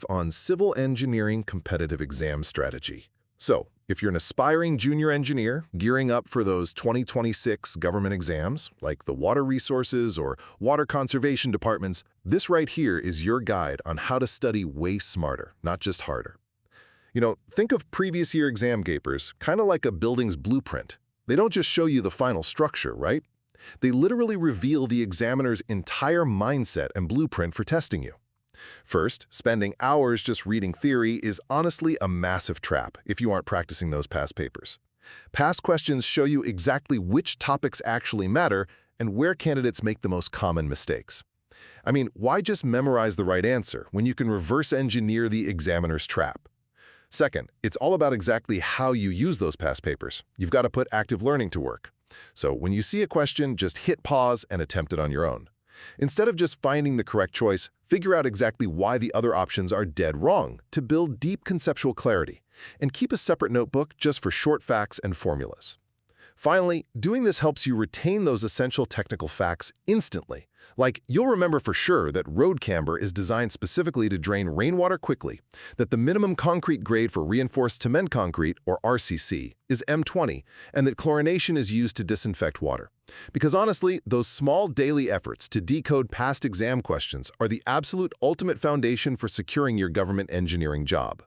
brief on civil engineering competitive exam strategy. So, if you're an aspiring junior engineer gearing up for those 2026 government exams, like the water resources or water conservation departments, this right here is your guide on how to study way smarter, not just harder. Think of previous year exam gapers kind of like a building's blueprint. They don't just show you the final structure, right? They literally reveal the examiner's entire mindset and blueprint for testing you. First, spending hours just reading theory is honestly a massive trap if you aren't practicing those past papers. Past questions show you exactly which topics actually matter and where candidates make the most common mistakes. I mean, why just memorize the right answer when you can reverse engineer the examiner's trap? Second, it's all about exactly how you use those past papers. You've got to put active learning to work. So when you see a question, just hit pause and attempt it on your own. Instead of just finding the correct choice, figure out exactly why the other options are dead wrong to build deep conceptual clarity, and keep a separate notebook just for short facts and formulas. Finally, doing this helps you retain those essential technical facts instantly. Like, you'll remember for sure that road camber is designed specifically to drain rainwater quickly, that the minimum concrete grade for reinforced cement concrete, or RCC, is M20, and that chlorination is used to disinfect water. Because honestly, those small daily efforts to decode past exam questions are the absolute ultimate foundation for securing your government engineering job.